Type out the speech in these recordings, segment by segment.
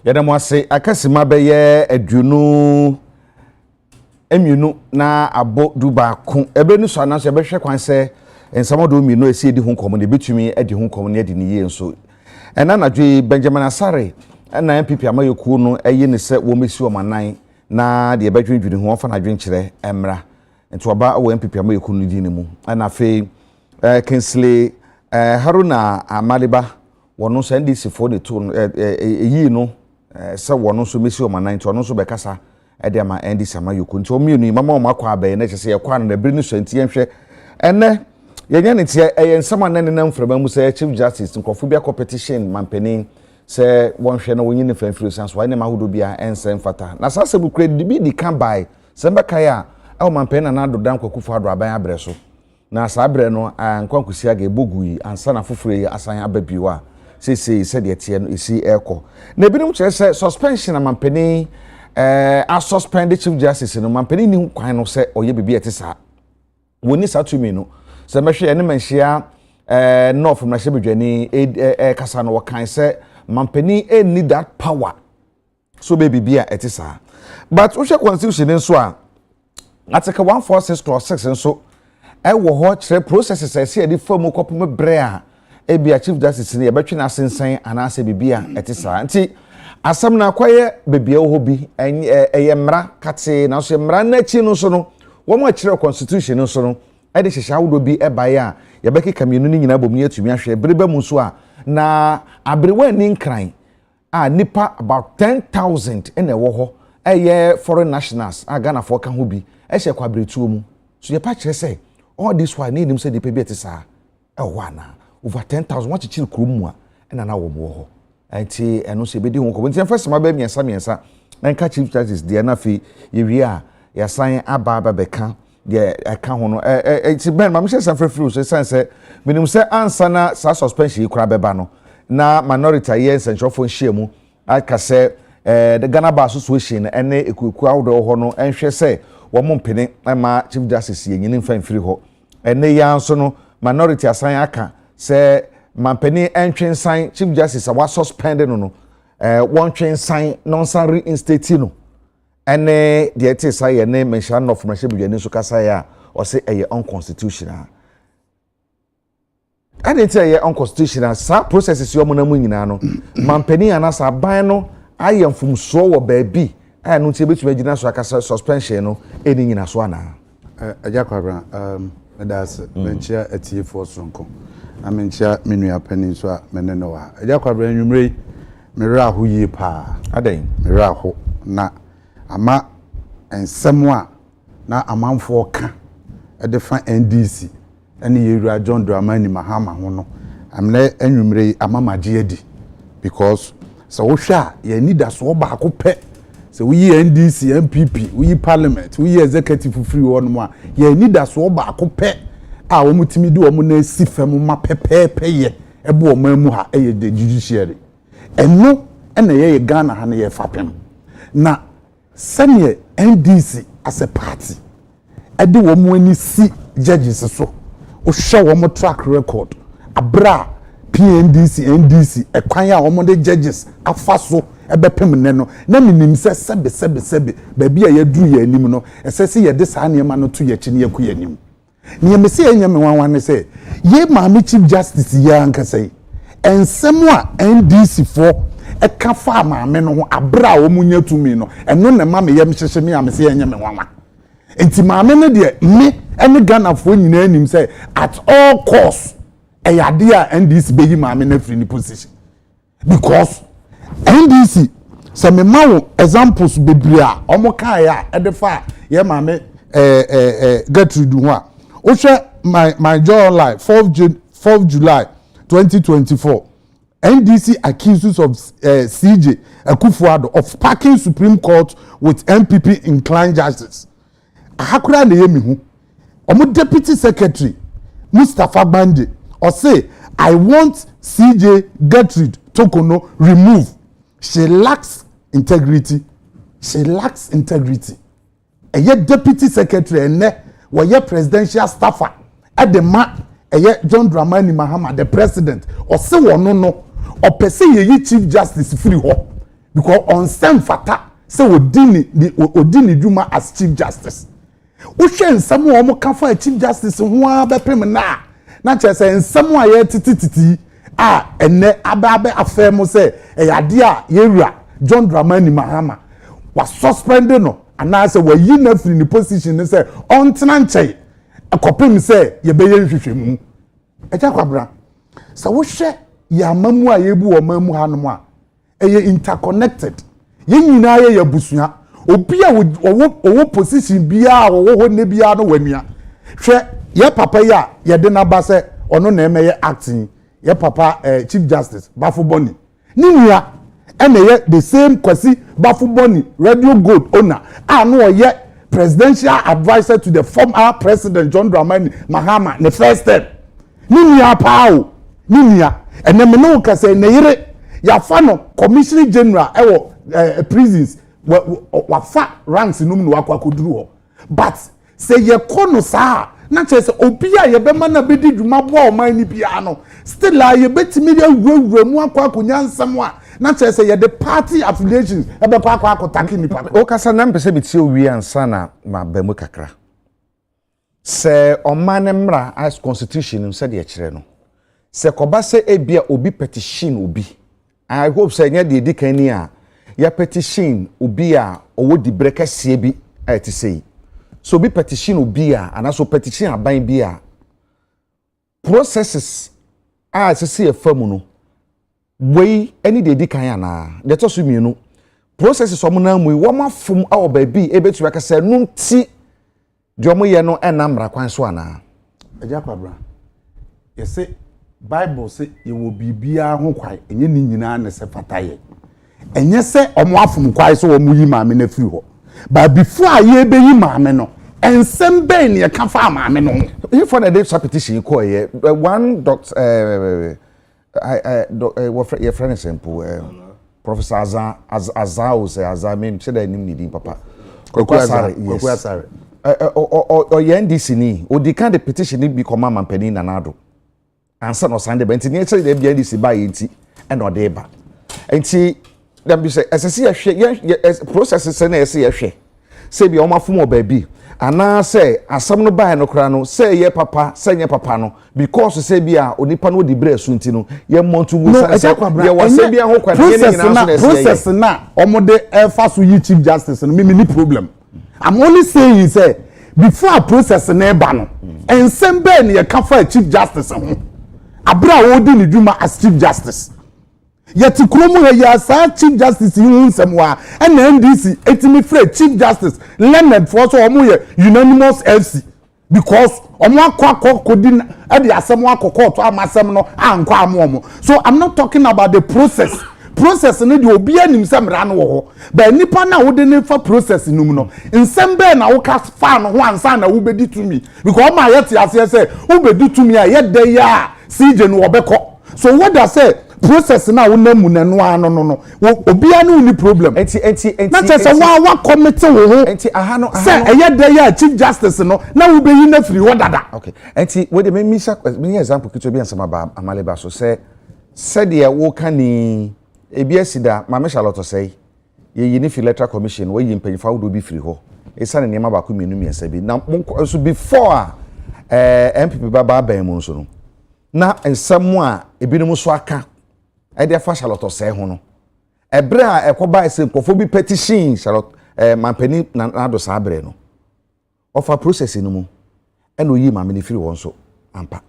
Yadam wase akasima beye adwunu emienu na abo duba ko ebe nu so anaso ebe hwe kwan se ensamodo mienu esi edi hu nkomo ne betumi edi hu nkomo ne edi ne ye nso ena nadwe Benjamin Asare na MPP amayoku no eye ne se wo mesi o manan na de ebe dwendwene hu ofa na dwenkyere emra nti oba wo MPP amayoku no di ne mu na fe Kinsley Haruna Amaliba wono so NDC for the two yi no se wono so mesi o manan nti wono so bekasa ede ama NDC amayoku nti o mienu mama o makwa abai na kyese ye kwa na biri no so nti yenhwe ene yenye ne tie ensama nan nan mframa mu se Chief Justice nkofobia competition mampeni se wonhwe na wonyi ne fanfiri sans wa ne mahodo bia ensen fata na sase bu credit bi di kan by se mbeka ya e mampeni na adodan kwakufu ado aban abreso na sa abre no nkwankusi aga ebogui ansa na foforo asan ababiwa se de tie no esi eko na ebinim kire se suspension na mampeni a suspend Chief Justice no mampeni ni kwan no se oye bibia etisa woni sa tumi no se mehwe ene manhia north mrahye bedwani kasa no wakan se mampeni need that power so baby bia etisa but wo hwe constitution nso a article 146/6 nso wo ho kire processes ese edi famu kopum bre a ebia Chief Justice ne yebetwe na sensan anase bibia etisa nti asam na kwaye bibia wo bi eyemra kate na so emra na chi no so no wo mo kire constitution nso no ede hyehyɛ awodo bi ebae a yɛbɛke kamienu ni nyina bom ne atumi ahwɛ bereba mu so a na abrewa ni nkran a nipa about 10,000 ene wo ho eye foreign nationals a Ghana for ka ho bi ehye kwa abretuo mu so yɛpa kyerɛ sɛ all this one ni nim sɛ de pebia te saa ɛwɔ ana over 10,000 wachi kiri kurom a ena na wo mo ho enti eno se bedi ho ko nti first ma ba miensa enka Chief Justice de na fi yewie a yasan aba beka de aka ho no ti ben ma mhye san frefru so sense minim se ansa na sa suspension ikura beba no na minority ye sentrofo nhye mu aka se the Ghana Bar Association ene ekuku awdo ho no enhwe se wo mo mpene ma Chief Justice yenyini mfamfiri ho ene ya nso no minority asan aka se mampeni entwensan Chief Justice wa suspend no won twensan non san reinstate no ene de ete say ye ne mention of mrahye bedwani so kasa ya o se eye unconstitutional ade ete eye unconstitutional sa processes yo mo na mu nyina no mampeni anasa aban no ayemfum so wo baabi no tie betuma gina so akasa suspension no eni nyina so ana ajakwabra that's benchia etie for sonko amenchia menua pani so a menene wa ajakwabra nwumrei mera ho yi pa adan mera ho na ama ensem a na amanfo ka edefa NDC ene yewura John Dramani Mahama ho no amne anwumrei amamaje adi because so wo hwa ye need as wo ba ko pe so we NDC MPP we parliament we executive free one mo ye need as wo ba ko pe a wo mutimi di wo mo na sifam ma pepepe ye ebe wo mamu ha eye the judiciary eno ene ye Ghana ha na ye fapem na senior NDC as a party ede wo mo ani si judges so o hwe wo mo track record abra PNDC NDC ekwan a wo mo de judges afaso ebepem ne no na minim se sebe baabi a yaduru ya anim no esese ye de saa niema no to ye chi ne yaku yanim ne yemese enyame wanwan ne se ye maame Chief Justice ya ankasai ensem a NDC for eka fa maame no ho abra wo munya tumi no eno ne maame yem hyehye me amese enyame wanwan enti maame ne de me ene Ghana fo nyina anim se at all costs eyade a NDC beyi maame na free ni position because NDC se me mawo examples bebria omo kan ya edefa ye maame Gertrude ho a o hwe my joy life 4th July 2024 NDC accuses of CJ Akufo-Addo of packing Supreme Court with MPP inclined justice ahakura na yemi hu omo deputy secretary Mustafa Bande or say I want CJ Gertrude Tokono remove. She lacks integrity. A deputy secretary and were presidential staffer at the John Dramani Mahama, the president, or say no, or per se ye Chief Justice free ho. because on sem fata say odini dwuma as chief justice wo hwe nsam wo mo ka fa chief justice ho abepem na che say nsam a ye titititi enne ababe afem say eyade a yewura John Dramani Mahama was suspended no and I say we yi na free ni position say on tena nchai akopem say ye be ye hwehwemu eja kwabra so wo hwe ya mamu a yebu o mamu hanom a eye interconnected ye nyina ye busua obi a wo position bia wo ne bia no wanua hwe ye papa ya ye de na ba say ono na emeye acting ye papa chief justice Bafuboni ni nua ene the same Kwasi Bafuboni Radio Gold owner no ye presidential advisor to the former president John Dramani Mahama the first step ni nua pao ni nua ene me no ka say ne yire ya fa no commissioner general ewo prisons wa fa ranks num no akwakoduru ho but say ye kono saa na che say obi a ye be ma na be di dwuma bo o man ni bia no still a ye betimi de wurawura mu akwakonya nsam a na che say ye the party affiliations e be akotake ni pa o kasa na mpese bi tie owi ansa na ma ba mu kakra se o man mra as constitution se de kire no se koba se ebia obi petition obi I hope say nya de dikan ni a ya petition obi a owo di breka sie bi ti sei so bi petition obi a ana so petition aban bi a processes a se efamu no wey any de dikan ana de to so mienu processes omo na mu wo mafom a oba bi ebetu aka say no nti de omo ye no enamra kwan so ana eja kwabra ye say Bible say ye wo bibia ho kwai enye ni nyina na se fataye enye se omo afum kwai so omo yi maame na firi ho but before ye be yi maame no ensem be ne ye ka fa maame no if for the petition ko ye one doctor what your friend simple Professor Azao say Azamim say that nim ni din papa Kokwasare o ye NDC ni o di kan the petition ni bi koma mampani na nado ansa no sande ba nti ne chere de bia NDC ba yenti e no de ba nti dem bi say SSC ya hwe process se na ese ya hwe se bi o mafom oba bi ana say asam no ba no kra no say ye papa say nye papa no because say bia onipa no di bre asu nti no ye montu wu say ye wa say bia ho kwa ne nyina so na process na omode fa so yi chief justice no me ni problem I'm only saying say before a process na eba no ensem be ne ye ka fa chief justice ho abra wo di ni dwuma as chief justice yet kromu ya sa chief justice yin nsem wa na NDC etimi free chief justice learned for so omo ye unanimous FC because omo akwa kodi e de asem akoko to amasem no ankwa amomo so I'm not talking about the process no de obi anim sem ra no wo ba nipa na wo de ne fa process num no nsem be na wo ka fa no ho ansa na wo bedi to me because ma yet ase say wo bedi to me a ye de ya CJ no obeko so what I say process na wo namu na no obi anu ni problem enti na say wa committee wo ho enti ahano say eye de ya chief justice no na wo be yi na free wo dada okay enti we de me example kito bi ansama ba amaleba so say de wo kani ebi asida ma me Charlotte say ye yi ni electoral commission we yi mpanyifa wo do bi free ho esa ne nema ba ko mienu miensa bi na so before MPP baba ban mu so no na ensam a ebinom so aka e de fa Charlotte say ho no ebre a ekoba ese nkofo bi petition Charlotte mampani na do sa abre no ofa process no mu e no yi maame ni firi won so ampa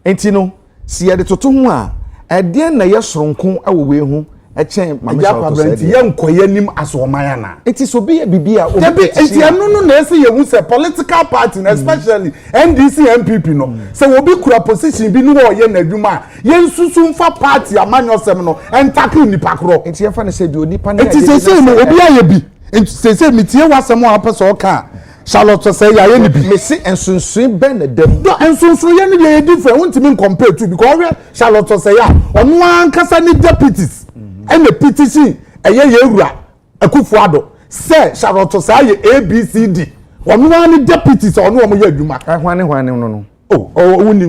enti no si ye de toto ho a e de na ye soronko awowe hu e chen maame Charlotte say ye nkoye nim asomaya na enti so bi bibia o enti anu na ese ye hu say political party especially NDC MPP no say obi kura position bi no wo ye na adwuma ye nsusu mfa party amanyosem no entakri nipa kro enti ye fa na say bi onipa na enti say no obi aye bi enti say metie wasem o apeso ka Charlotte say ya ye ni bi me say ensunsun ben na dem no ensunsun ye ni ye different won't me compare to because Charlotte say ya onu ankasa ni deputies and the petition eye yewura Akufuado say Charlotte say ye ABCD onu ani deputies onu omo ye adwuma hwane no woni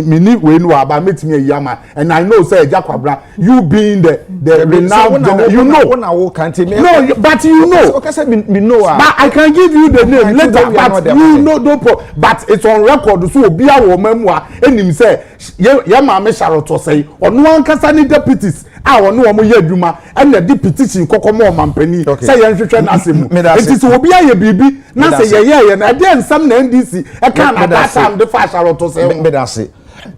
mini we no aba metimi yama and I know say Jakwabra you being the renowned you know no but you know okay say me know but I can give you the name later but you know no but it's on record so obi a wo mamu enim say ye ma me Charlotte say ono ankasa ni deputies a ono wo ye adwuma and the petition kokomo mampani say ye nhwehwe na asemu it is obi a ye bibi na say ye na dey nsam na NDC can at that time the fast to say me da say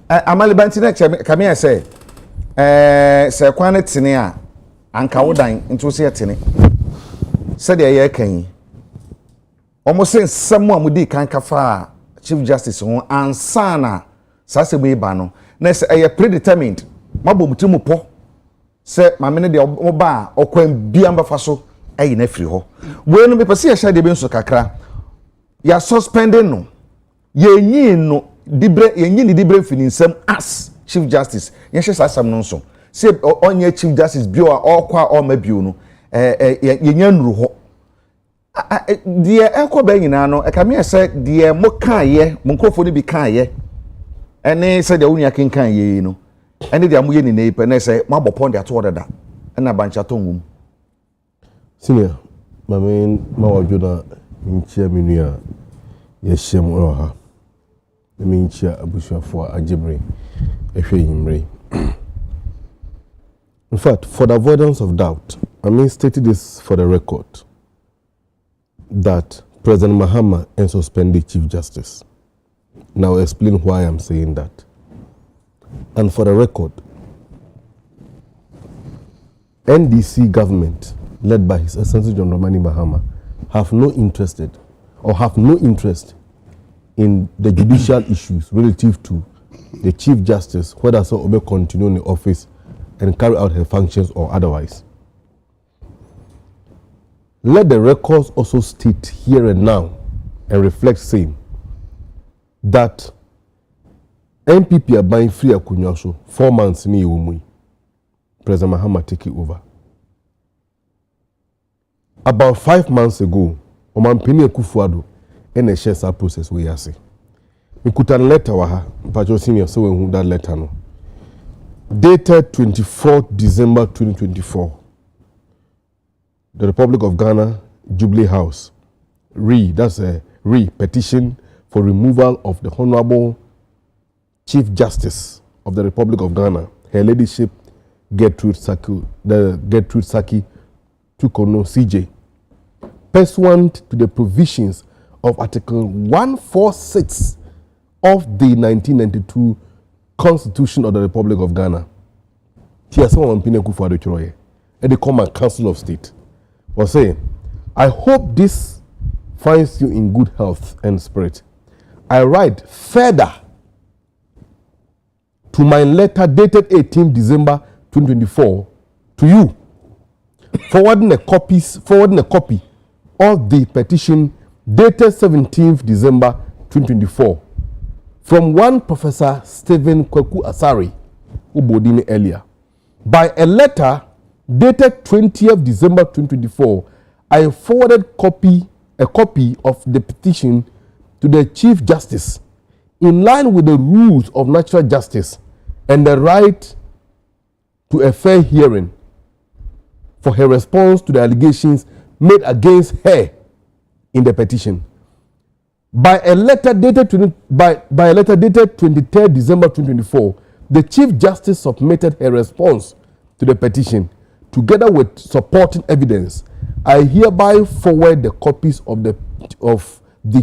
amali banti na come here say say kwan tene a anka wodan nto say tene say de ye kan omo say nsam a mudi kan kafa chief justice ho ansana sase me ba no na say predetermined mabom timu po say mamene de oba okwan bia mbafa so ayi na firi ho we no me pese ya sha de be nso kakra ya suspending no yenyi no dibre fininsem as chief justice yen hye sasam no nso se onye chief justice bio a okwa o ma bio no yenya nuru ho die ekoba nyina no e ka me se die mo kan ye mo nkofo ni bi kan ye ene se de unia kenkan ye no ene de amoye ni nei pe na se mabopon de ato dada na bancha tongum senior mamen mawajoda nchia minua ye hyem roha minchia abusuafo agibre ehwe yimre. In fact, for the avoidance of doubt, stated this for the record that President Mahama and suspended Chief Justice. Now I'll explain why I'm saying that. And for the record, NDC government, led by His Excellency John Dramani Mahama, have no interest in the judicial issues relative to the Chief Justice, whether so may continue in the office and carry out her functions or otherwise. Let the records also state here and now and reflect saying that MPP are buying free Akunyasho 4 months ni Umui. President Mahama take it over. About 5 months ago, Omampini Kufuado and a share process we are saying. We could have letter waha, Pacho Senior, so we that letter no. Dated 24th December 2024. The Republic of Ghana, Jubilee House, petition for removal of the Honorable Chief Justice of the Republic of Ghana, Her Ladyship Gertrude Saki Tukono CJ, pursuant to the provisions of Article 146 of the 1992 Constitution of the Republic of Ghana. Here, someone Pineku for the Troye, and the Common Council of State was saying, I hope this finds you in good health and spirit. I write further to my letter dated 18 December 2024 to you, forwarding a copy of the petition dated 17th December 2024 from one Professor Stephen Kweku Asari, who bodini earlier. By a letter dated 20th December 2024, I forwarded a copy of the petition to the Chief Justice in line with the rules of natural justice and the right to a fair hearing for her response to the allegations made against her in the petition. By a letter dated 23rd December 2024, the Chief Justice submitted her response to the petition together with supporting evidence. I hereby forward the copies of the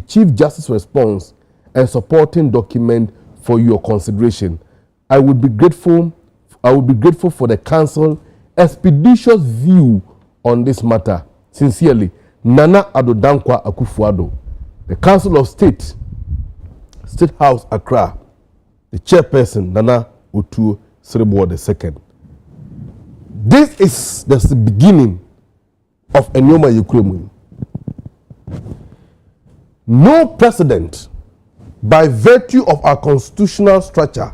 Chief Justice response and supporting document for your consideration. I would be grateful for the Council expeditious view on this matter. Sincerely, Nana Adodankwa Akufo-Addo, the Council of State, State House Accra, the chairperson Nana Otuo Serebour II. This is the beginning of Enyoma Yukremu. No precedent, by virtue of our constitutional structure,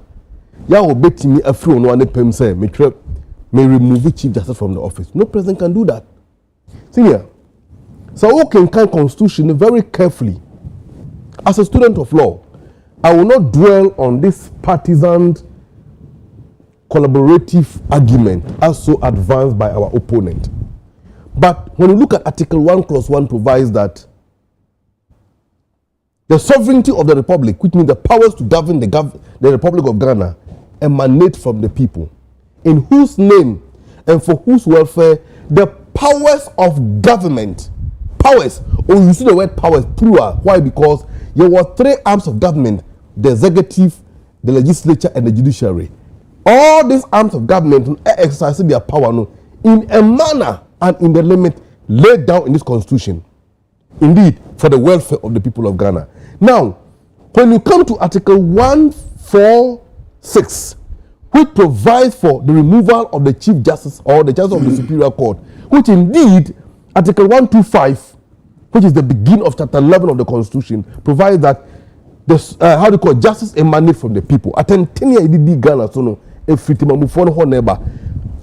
ya obeti me afri ono ane pem say may remove the Chief Justice from the office. No president can do that. See here. So we can constitution very carefully. As a student of law, I will not dwell on this partisan collaborative argument as so advanced by our opponent. But when you look at Article 1, Clause 1 provides that the sovereignty of the Republic, which means the powers to govern the Republic of Ghana, emanate from the people, in whose name and for whose welfare the powers of government, powers, or you see the word powers, plural. Why? Because there were three arms of government: the executive, the legislature, and the judiciary. All these arms of government exercise their power in a manner and in the limit laid down in this constitution. Indeed, for the welfare of the people of Ghana. Now, when you come to Article 146, which provides for the removal of the Chief Justice or the Justice of the Superior Court, which indeed, Article 125, which is the beginning of Chapter 11 of the Constitution, provides that the justice emanates from the people.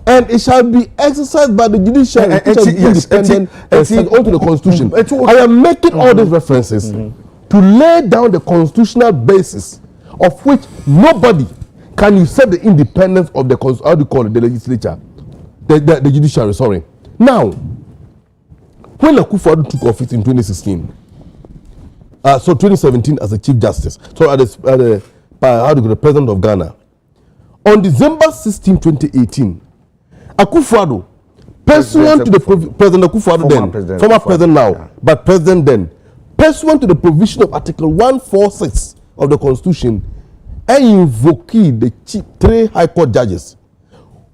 And it shall be exercised by the judiciary, which is independent and sent onto the Constitution. I am making all these references to lay down the constitutional basis of which nobody can usurp the independence of the the legislature, the judiciary. Sorry. Now, when Akufo-Addo took office in 2016, 2017 as the Chief Justice, the President of Ghana, on December 16, 2018. Akufo-Addo, pursuant to the President Akufo-Addo then, former president now, but president then, pursuant to the provision of Article 146 of the Constitution, and invoke the three High Court judges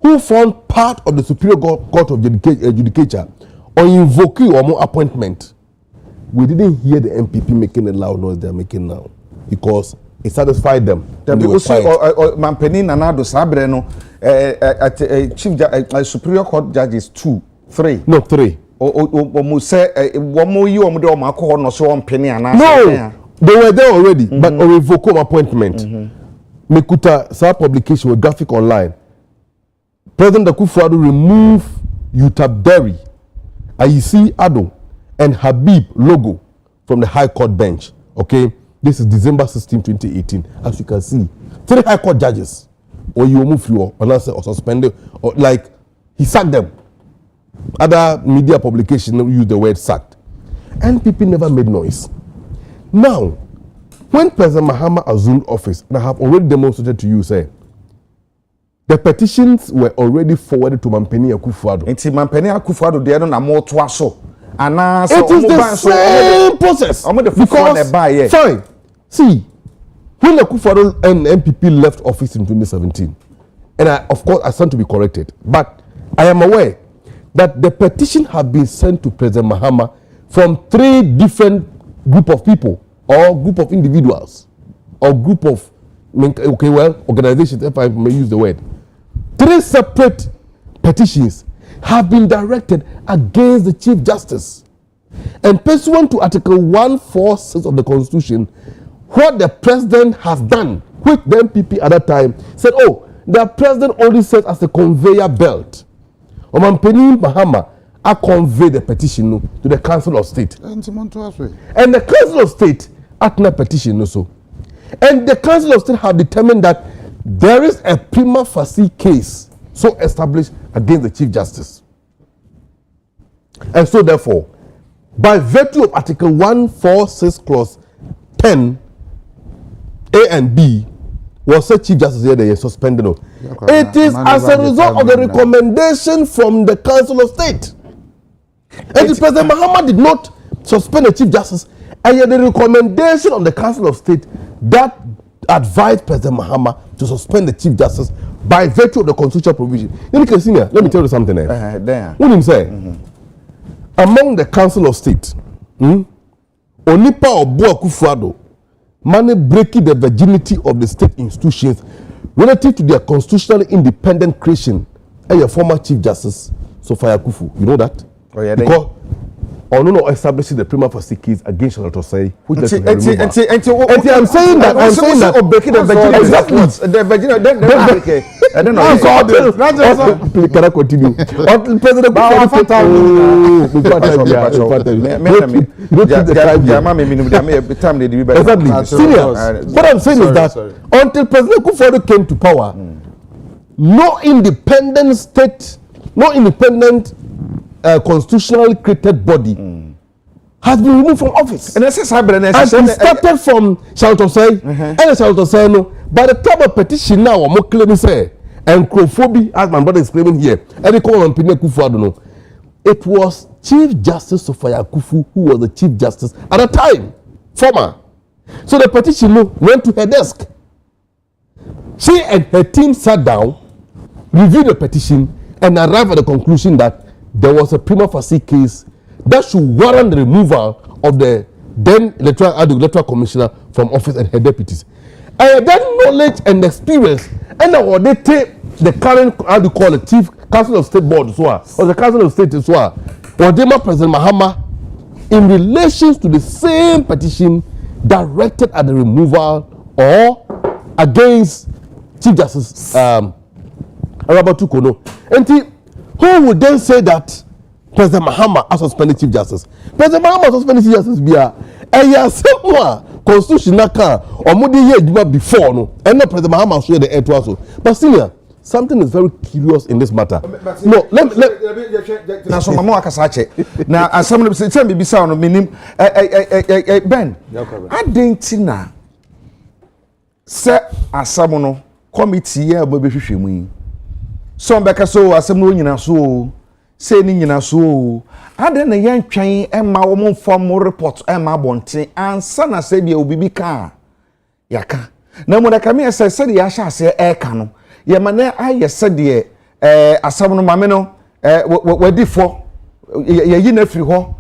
who formed part of the Superior Court of Judicature on invoking or more appointment. We didn't hear the MPP making a loud noise they are making now because it satisfied them. Mampeni Nanado Sabre no Chief Superior Court judges 2, 3. No, 3. No, they were there already, but on revoke appointment. Mekuta sa publication with graphic online. President Akufo-Addo removed Utabderi, Ayisi Addo, and Habib logo from the High Court bench. Okay. This is December 16, 2018. As you can see, 3 High Court judges, or you move through, or suspended, or like he sacked them. Other media publications use the word sacked. NPP never made noise. Now, when President Mahama assumed office, and I have already demonstrated to you, say, the petitions were already forwarded to Mampeni Akufo-Addo. It's Mampeni Akufo-Addo, they are not more twaso. It is the same process. Because, sorry, see, when Akufo-Addo and MPP left office in 2017, and of course I stand to be corrected, but I am aware that the petition have been sent to President Mahama from 3 different group of people, or group of individuals, or group of, organizations, if I may use the word. 3 separate petitions have been directed against the Chief Justice. And pursuant to Article 146 of the Constitution, what the President has done, which the MPP at that time said, the President only serves as a conveyor belt. Mampeni Mahama, I convey the petition to the Council of State. And the Council of State at the petition also. And the Council of State have determined that there is a prima facie case so established against the Chief Justice. And so therefore, by virtue of Article 146 Clause 10 A and B, was the Chief Justice here they suspended. It is as a result of the recommendation from the Council of State. And the President Mahama did not suspend the Chief Justice, and yet the recommendation of the Council of State that advised President Mahama to suspend the Chief Justice by virtue of the constitutional provision. Let me tell you something. What him say? Among the Council of State, Onipa Obu Akufo-Addo, money breaking the virginity of the state institutions relative to their constitutionally independent creation, and your former Chief Justice, Sophia Akufu. You know that? Oh, yeah, because no establishing the prima facie case against Charlotte Osei, which I'm saying that breaking the virginity. Exactly. I don't know. Can I continue? Until President Exactly. What I'm saying is that until President Kufuor came to power, no independent state, no independent constitutionally created body has been removed from office. And it started from Shaltosai, and Shaltosai no. By the time of petition now, I'm claiming say, and Crophobia, as my brother is claiming here, and they call on President Kufuor, no. It was Chief Justice Sofia Kufu who was the Chief Justice at the time, former. So the petition went to her desk. She and her team sat down, reviewed the petition, and arrived at the conclusion that there was a prima facie case that should warrant the removal of the then electoral commissioner from office and her deputies. And that knowledge and experience, and now they take the current, how do you call it, Chief Council of State Board, or the Council of State, or Dema President Mahama, in relation to the same petition directed at the removal or against Chief Justice Arabatu Kono. And who would then say that President Mahama has suspended Chief Justice? President Mahama suspended Chief Justice via a similar constitution or mudi year before no, and not President Mahama share the air to us. But senior, something is very curious in this matter. No, let now so mama akasache. Now as someone say tell me be sound minim Ben. Adentina se asamo no committee ya bo behwehwe mu yi. So mbeka so asem no nyina so say ni nyina so aden na yan twan ema wo mo form report ema bonte ansa na say bia obibi ka yaka na mo da kame say ya sha ase e ka no ye mane aye sede asam no mame no wadifo ye yi na firi ho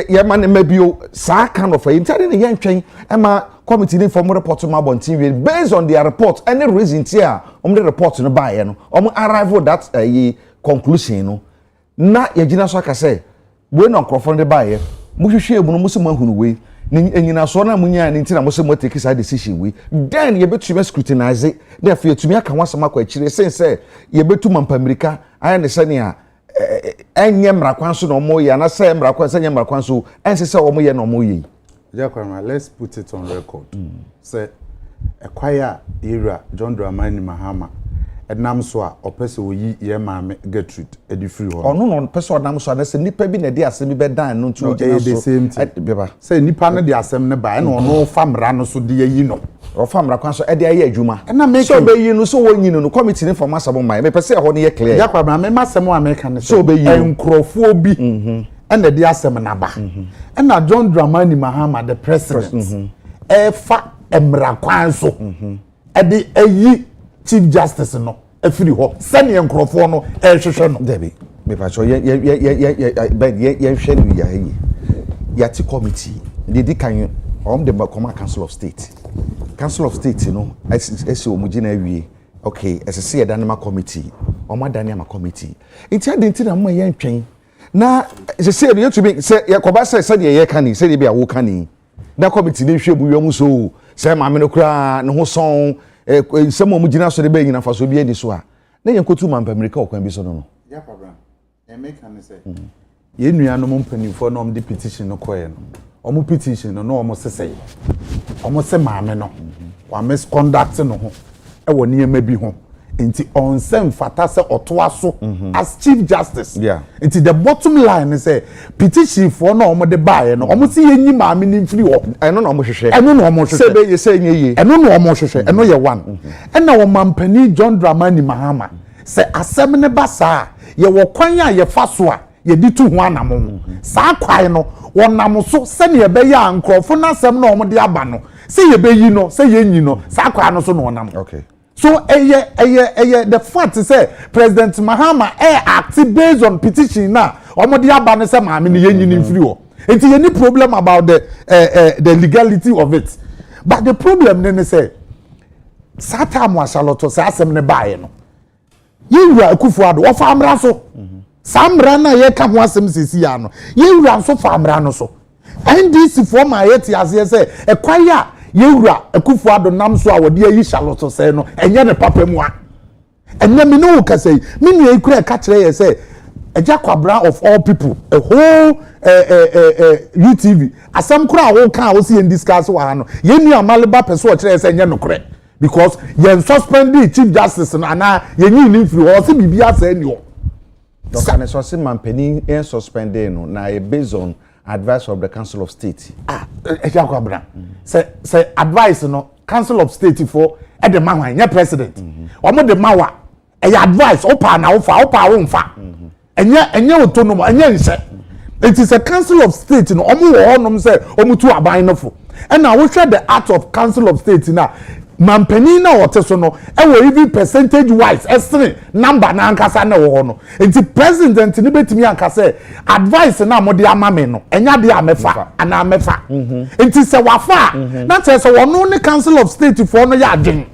ye mane mabio sa kind of intade na yan twan ema committee ni form report ma bonte based on their report any reason tia the report no ba ye no arrive that conclusion no na yagina so aka say we no nkrofo de ba ye muhwehwe mu no musema hunu we nyina so na munya ni ntina musema take side decision we then ye betumi scrutinize na afie tumi aka wasama kwa akire say ye betu mampamirika aya ne sane a enye mrakwanso no mo ye na say mrakwanso enye mrakwanso ense say wo mo ye no mo ye Jakwama, let's put it on record. Say acquire era John Dramani Mahama Ednam so a opese wo yi ye maame Gertrude edifiri ho. Ono no pese odam so na se nipa bi na de asem be dan no ntu ogina so. Beba. Say nipa na de asem ne ba na ono famra no so de yi no. O famra kwan so e de aye adwuma. Na make so be yi no so wonyino no committee ne for masabo mai. Me pese ho ne ye clear. Jakwama me masem o America ne so be yi enkrofo bi. And the asem na ba. And na John Dramani Mahama the president. Fa emra kwan so. E de ayi Chief Justice no afiri ho sane enkrofo no ehwehwe no debi me pa so ye hwe no ya yi ya ti committee they kan the Council of State no esi omugina awie okay ese se edanema committee omadanema committee enti adenti na mo ye ntwen na se you to be say ye koba say de ye kan ni say de bia wo kan ni na committee ne hwe bu yom so say ma me no kra ne ho son some of mugina so de be nyina faso bi edi so a na yenkotu mampa America okwan bi so no ya problem make can say ye nua no mpanimfo no de petition no koye no omo petition no omo sesey omo se maame no wa misconduct no ho e wo niema bi ho enti on sem fata se otoaso as Chief Justice enti the bottom line is say petition for no omo de bae no omo se yenyi maame ni mfiri ho eno no omo hwehwe se be ye se nyeye eno no omo hwehwe eno ye one ena wo mampani John Dramani Mahama se asem ne basa ye wo kwan a ye fa so a ye di tu ho anam sa kwai no wonam so se ne ye be ya nkrofo na asem na omo de aba no se ye be yi no se ye nyi no sa kwai no so no wonam okay. So the fact is say President Mahama act based on petition na omo de aba no say maame ne yenyi ni free ho. It is any problem about the legality of it. But the problem then say sata mo asaloto say asem ne bae no. Yewura Akufuado wo famra so. Samra na ye ka ho asem sesi ya no. Yewura so famra no so. NDC for my yet as say e kwaya yewura Akufo-Addo nam so a wode ayi Charlotte say no enye ne papa mu a enye me no ka say me nua ikura ka kire ye say Eja Kwabra of all people a whole UTV asam kura wo kan wo see discuss wa no ye nua Maliba person kire say enye no kore because yen suspend the chief justice na ye nyi ni free o se bibia say ni o Dr. Nesosi Mampeni in suspended no na based on advice of the Council of State. Eja Kwabra say advice no Council of State for e de man wan president omo de mawa e advice opa na opa wo mfa enye autonomous enye nse it is a Council of State no omo wo honom say omo tu aban no fo and na wo hwe the art of Council of State na Mampeni na wote so no e wo even percentage wise esene number na ankasa na wo no enti president ni betimi ankasa advice na mo de amame no enya de amefa ana amefa enti se wafa na tell se wono ne Council of State for no ya adwen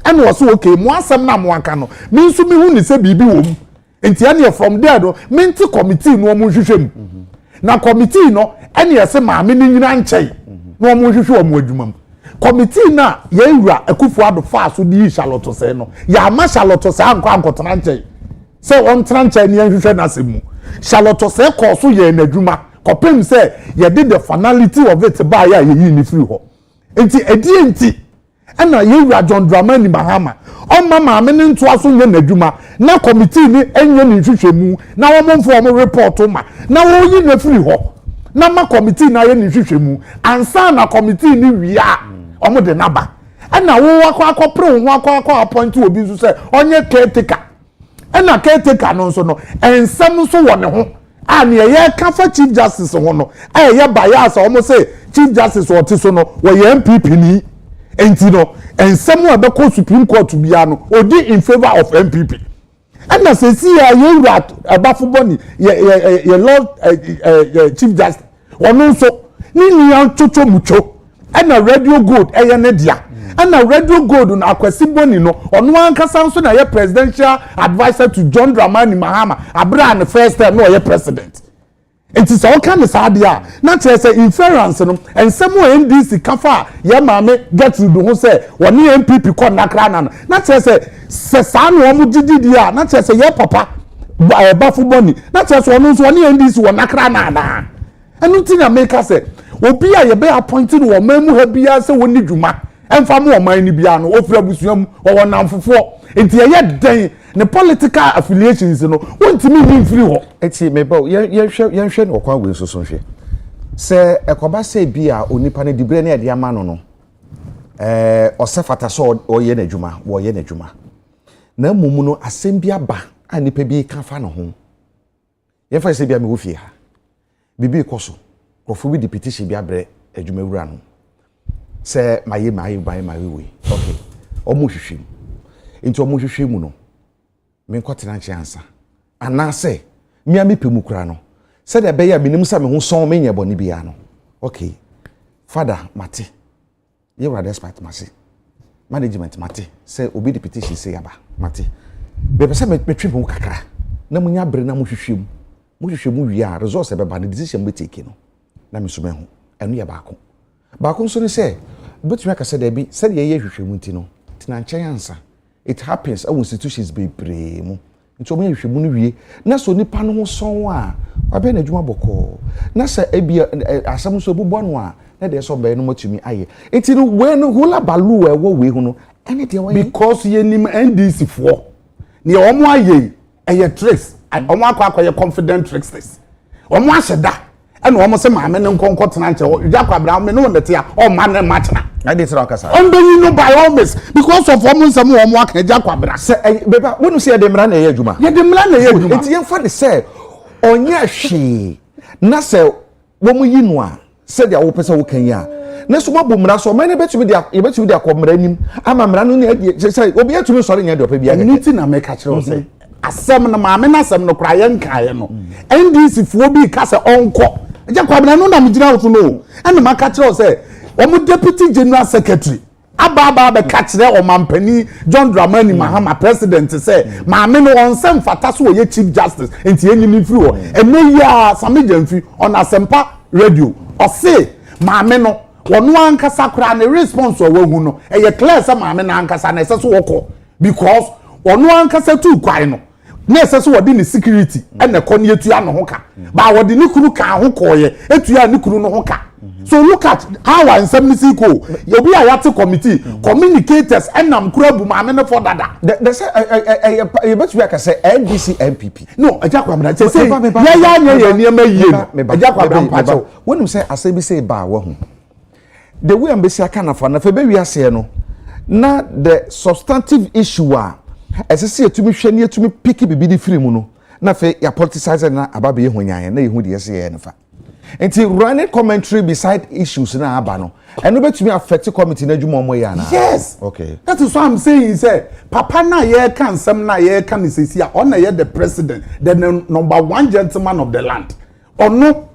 and wo so okay mo asem na mo anka no me nso me hu ni se bibi wo mu enti ene from there do menti committee no mo hwehwem na committee no ene yese maame ni nyina nkyai no mo hwehwe mo adwuma committee na yewura Akufo-Addo fa so di Charlotte say no ya ma Charlotte say anko tranche say on tranche ni hwehwe na semu Charlotte say ko so ye na adwuma kopem say ye did the finality of it ba ya ye ni free ho enti enti na yewura John Dramani Mahama on mama me ni nto aso ye na adwuma na committee ni enye ni hwehwemu na wo momfo mo report ma na wo yi na free ho na ma committee na ye ni hwehwemu ansa na committee ni wia omo de naba na wo akwa pre wo akwa appoint obi nso say onye caretaker na caretaker no nso no ensem nso wo ne ho ne ye ka fa chief justice ho no ye bias omo say chief justice wo ti so no wo ye MPP ni enti no ensem wo be ko Supreme Court bia no odi in favor of MPP na say see ya ye rat abafo boni ye lord chief justice wono nso ni nian chocho mucho na radio gold ne dia na radio gold na Akwasi Boni no ono ankasa nso na ye presidential advisor to John Dramani Mahama abra na first time no ye president it is all kind of sadia na tell say inference no ensem o NDC kafa ye maame get to do say woni MPP ko nakra na tell say sa no omo dididi a na tell say ye papa Bafo Boni na tell say ono nso woni NDC wo nakra na enu tin na make say obi a ye be appointed wo mamu ha bia se woni dwuma emfa mo man ni bia no ofura busuam wo namfofo enti ye den ne political affiliations no wontimi ni mfiri ho eti me ba yenhwe no kwa we soso hwe se ekoba se bia onipa ne dibre na ye ama no osefata so oye na dwuma wo ye na dwuma na mumu no asem bia ba a nipa bi ka fa no ho ye fa se bia me wo fie ha bibi koso kofu bi di petition bia bre adwuma wura no se maye we okay omo hwehwem enti omo hwehwem no me nkotena nche ansa ana se mia me pemu kura no se de be ya minim sa me ho son me nya boni bia no okay father mate ye wura despite mase management mate se obi di petition se yaba mate be be se me twem kakra na munya bre na mo hwehwem wi a resource be ba the decision be take no na me so me ho enu ya baako nso ne se betumi aka se da bi se de ye hwehwemu nti no tina nchen ansa it happens our institutions be bremu nti omo hwehwemu no wie na so nipa no ho son a abe na adwuma boko na se ebi asam so bubo no a na de so be no matumi aye enti no we no hola balu e wo we hu no ene de wo because ye nim NDC fo ne omo aye eye tricks omo akwa ye confident tricksters omo ahyeda ene omo se maame ne nkonko tena nche Ija Kwabra me no ndete a o ma ne machina I dey tell kasa on be you know by all means because of omo nsam omo aka Ija Kwabra se beba wonu se de mra na ye adwuma enti ye fa de se onye hwe na se wo mu yi no a se de wo pese wo kan ya na so mabo mra so mane betumi de akomra nim ama mra no ne se obi atumi sori nya de opa bia niti na me ka kire say asem na maame na asem no kra ye nkae no NDC fo bi ka se onko Ija Kwabra no na mjina wo no ene maka kire say omo deputy general secretary aba be ka kire o mampani John Dramani Mahama president say maame no on sem fata so ye chief justice enti enyimi free ho ene ya samejamfi on asempa radio o say maame no wono ankasa kra na response o wahu no e clear say maame na ankasa na ese so woko because wono ankasa tu kwan no na ese so wodi ni security e na ko ne etua no ho ka ba wodi ni kunu ka ho koye etua ni kunu no ho ka. So look at how I nsem ko you be a yate committee communicators enam kura bu maame ne for dada they say you bet we can say NDC MPP no ajakwa mra say ya niam yie no ajakwa bra mpacho when you say asebi say ba wo ho the way ambesi aka na fa na fa be wi ase no na the substantive issue a esese etumi hwe ne etumi pick bibi di free mu no na fa ya politicize na ababe ye honyan na ye hu de ye se ne fa. Enti running commentary beside issues na aba no eno betumi affect committee na dwuma omo ya na. Yes, okay, that is what I'm saying. Say papa na ye kan sem na ye kan sesi a on na ye the president, the number one gentleman of the land ono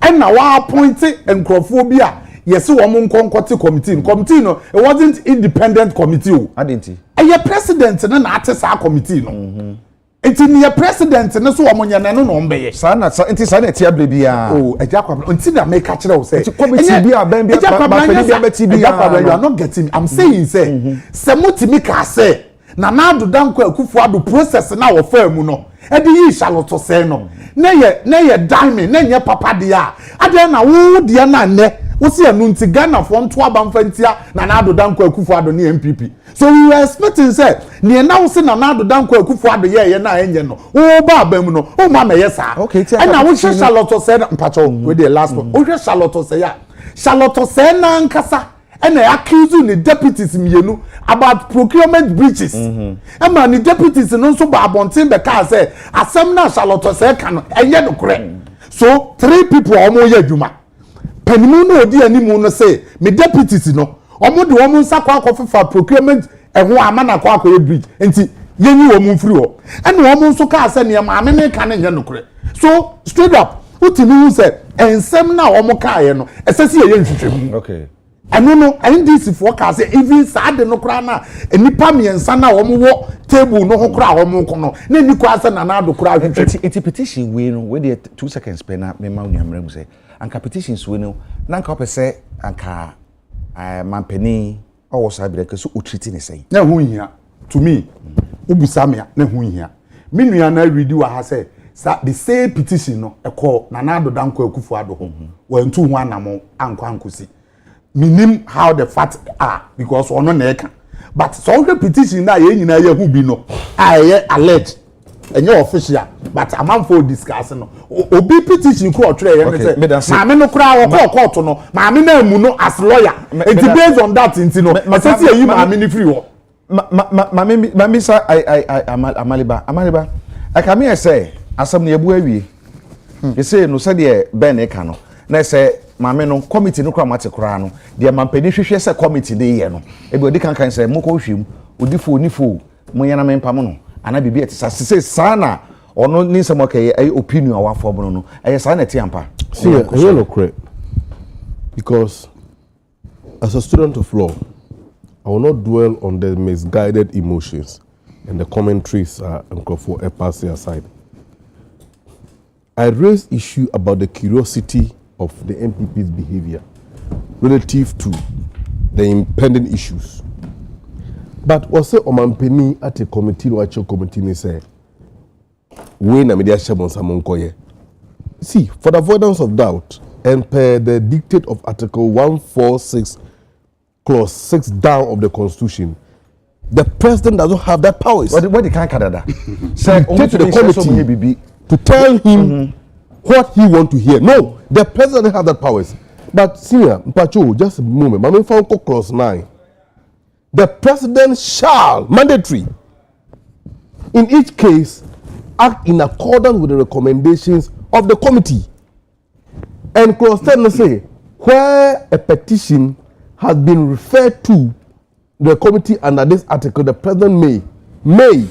and na wa appoint enkrofo bi a yes wo mo nkonkote committee no it wasn't independent committee o adenti ye president na ate sa committee no enti ne president ne so omonya na no no mbeye sa na enti sa na tia bre bia oh eja kwabla enti na make catch o say committee bia ben bia you are not getting me. I'm saying say se mutimi ka say na ado danko akufu ado process na wo fa mu no e de yi Charlotte say no na ye diamond na nye papa dia ade na wo dia na ne wo se anu nti Ghana fo nto abamfa ntia na ado danko akufu ado ne MPP. So we were expecting say ne na wo se na ado danko akufu ado ye na enye no wo ba abam no o ma me yesa okay e na wo Charlotte say mpacho we the last one o Charlotte say ya Charlotte say na nkasa and I accuse the deputies mienu about procurement breaches. And man, the deputies and also Babontin the car say, Asam na Charlotte say can and yet no correct. So 3 people omo ye juma. Penimuno di ani muno say, me deputies no. Omo the woman sakwa kofi for procurement and who amana kwa ko bridge. Enti yeni woman free ho. And woman so car say near ma me can and yet no correct. So straight up, utimi say, and some na omo car ye no. Esesi ye nhwehwem. Okay. Eno no NDC forecast even sad no kra na enipa miensa na wo mo table no ho kra wo mo kono na ni kwa asa na na do kra hwetwe enti petition we no we dey 2 seconds pe na me ma unyamra mu say anka petitions we no na anka opese anka mampeni owo sabre ke so utriti ne say na hu hia to me ubusamia na hu hia me nua na read wa ha say the same petition no e call na na do danko akufu ado ho wa ntu hu anamo anko ankosi minim how the facts are because ono na eka but so petition na ye nyina ye hu bi no aye alleged enye official but amanfo discuss no obi petition ko otwere ye say maame no kura wo court no maame na mu no as lawyer it based on that nti no say say yi maame ni free wo maame sa amaliba aka me say asam na yebu awie ye say no say de ben eka no na say maame no committee no kra mate kra no de mampani hwehwe se committee de ye no e be odi kan se mo ko hwem odifo onifo mo yana mempam no ana bibia ti say sana ono ni nsem okay opinion awafo bono no sana ti ampa see no correct because as a student of law I will not dwell on the misguided emotions and the commentaries and for a pass aside. I raised issue about the curiosity of the MPP's behavior relative to the impending issues. But also Omampeni at a committee or actual committee say when a media shabon samonkoye. See, for the avoidance of doubt, and per the dictate of Article 146, Clause 6 down of the Constitution, the president doesn't have that powers. What the kind of that? Take to the committee to tell him what he want to hear. No, the president doesn't have that powers. But senior, Mpacho, just a moment. Mami found clause 9. The president shall, mandatory, in each case, act in accordance with the recommendations of the committee. And clause 10 say, where a petition has been referred to the committee under this article, the president may,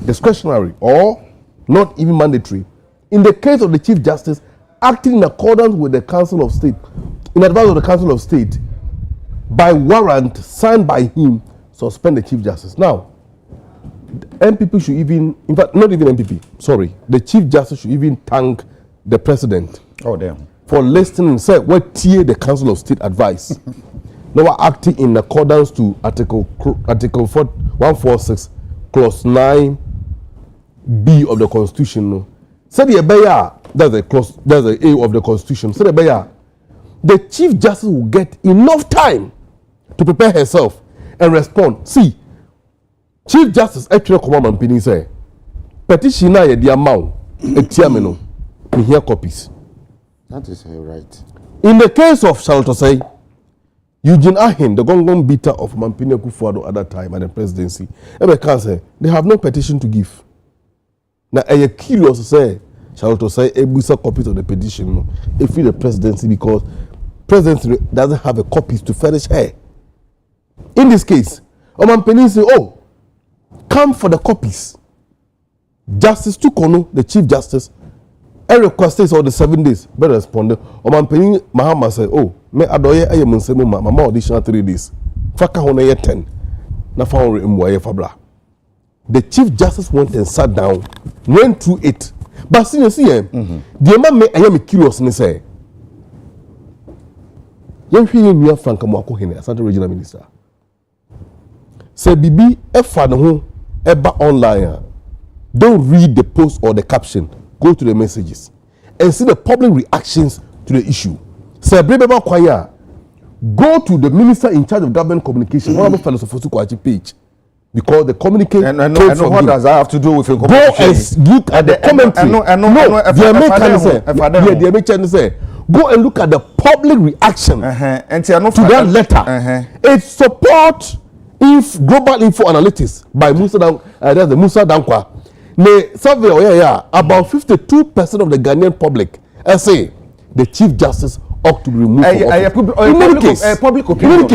discretionary or not even mandatory, in the case of the Chief Justice, acting in accordance with the Council of State, in advance of the Council of State, by warrant signed by him, suspend the Chief Justice. Now, MPP should even, in fact, not even MPP, sorry, the Chief Justice should even thank the President. Oh, damn. for listening, say what tier the Council of State advice. Now we're acting in accordance to Article 146, Clause 9B of the Constitution. No? Say the Ebeya, that's a clause, that's the A of the Constitution. Say the Ebeya, the Chief Justice will get enough time to prepare herself and respond. See, Chief Justice actually come and Pini say, petition na ye di amount, etiamino, we hear copies. That is right. In the case of Shaltosai, Eugene Ahin, the Gongon beater of Mampini Kufuado at that time at the presidency, say they have no petition to give. Now, I am curious to say, Shaltosai, Ebusa copies of the petition, if the presidency, because presidency doesn't have a copies to furnish her. In this case, Mampini say, oh, come for the copies. Justice Tukono, the Chief Justice, I requested all the 7 days. Better respond. Mampini Mahama say, oh, me adoye aye munsemu mama audition 3 days. Faka hone ye 10. Na fa hore mwaye fabra. The Chief Justice went and sat down, went through it. But see, the man me I am curious ni say. Yen hwe nua Frank Mwako hene Asante Regional Minister. Say bibi e fa ne ho e ba online. Don't read the post or the caption. Go to the messages and see the public reactions to the issue. Say Brebeba Kwaya, go to the minister in charge of government communication. Honorable Fellows of Fosuko page. Because the communication and what does that have to do with your communication? Go and look at the commentary. Go and look at the public reaction to that letter. It supports if Global Info Analytics by Musa Dankwa. Survey about 52% of the Ghanaian public say the Chief Justice ought to be removed from office. Public opinion.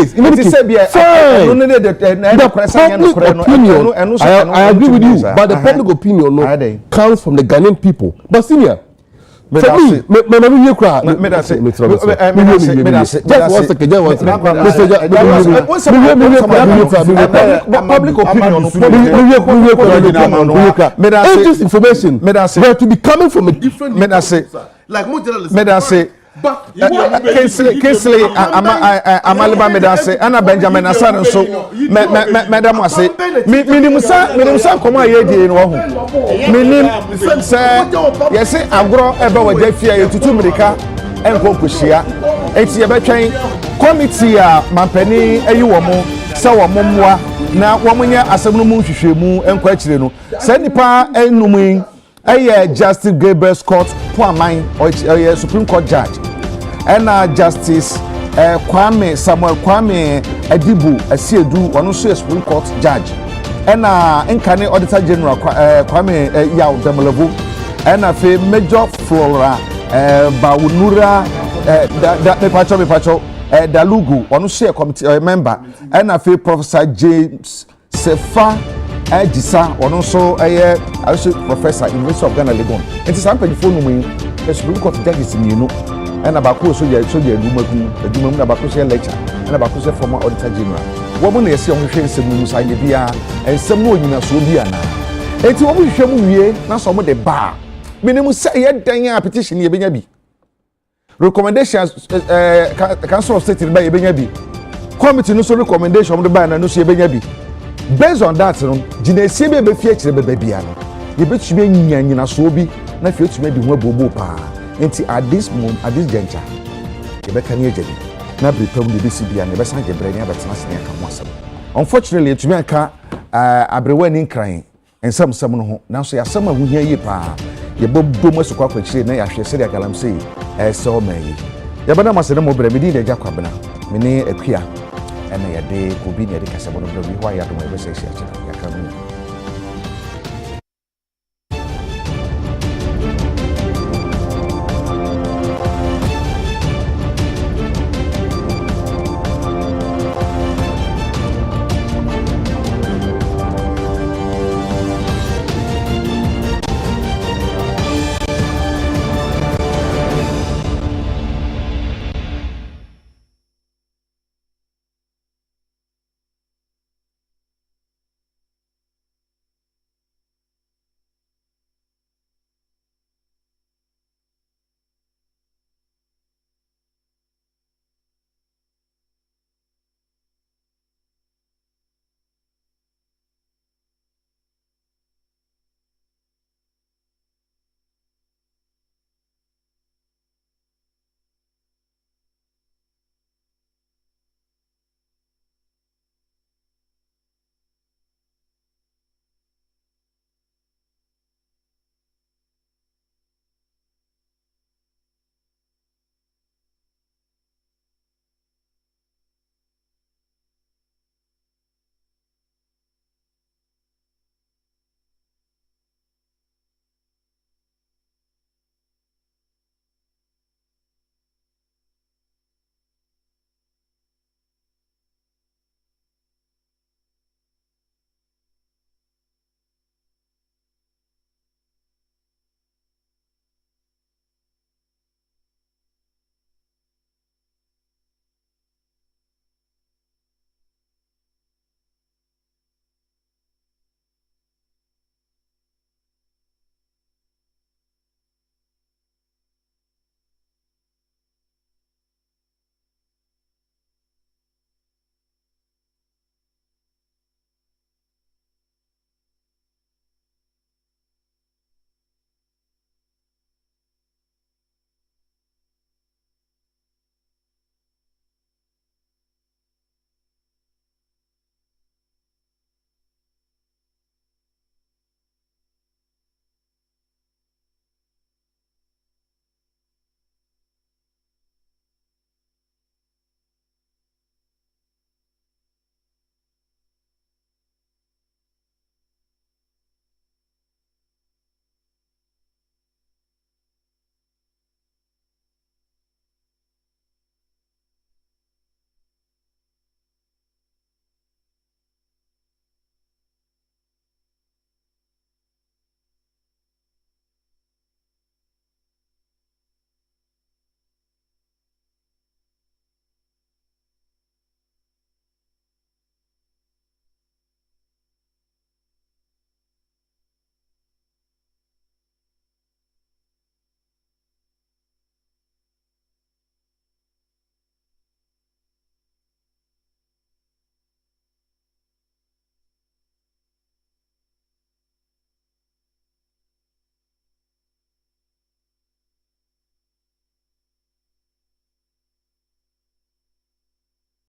I agree with you, but the public opinion comes from the Ghanaian people. But senior, for me, public opinion this information were to be coming from a different like more journalists. But Kingsley Amaliba Medase Anna Benjamin Asan so Madam was say minimum come here in Wahoo. Minim say yes, agro eba waje fia tutu America and Kokushia. It's your between committee Mampeni Ayuomo, Sawamwa, now Wamunya Asamu Shemu and Quachino. Send nipa enumi. Justice Gabriel Scott Puamine or Supreme Court judge and Justice Samuel Kwame Edibu Asiedu one also Supreme Court judge and Nkane Auditor General Kwame Yao Demelevu and Major Flora Baunura Dalugu one also committee member and Professor James Sefa Ejisa one also professor in University of Ghana Legon. It is some phone no the Supreme Court judges you and about so the Dumaku about lecture and about former auditor general. Woman is young some Musa Bia and some more in a Sobiana. It's what we show me now some of the bar. Minimum say a petition ye benyabi. Recommendations Council of State by benyabi. Committee no so recommendation of the ban and no see benyabi. Based on that, Jinesi be feature baby. You bet you be nyina so bi na feature be ho bobo pa. Enti at this moment, at this juncture, you be kan yejedi. Na prepare the BCB and the bestanje brani abetena sene aka mo asem. Unfortunately, to me aka abrewa ni nkran ensam no ho. Na so yasem ahuhia yi pa. Ye bobo mo sokwa kwachire na yahwe se dia galamsey so mayi. Ye bana masene mo bre medi de jakwabena. Me ne akua ena yade obi ne de kasebo no bi ho ya do mo be se se ya kan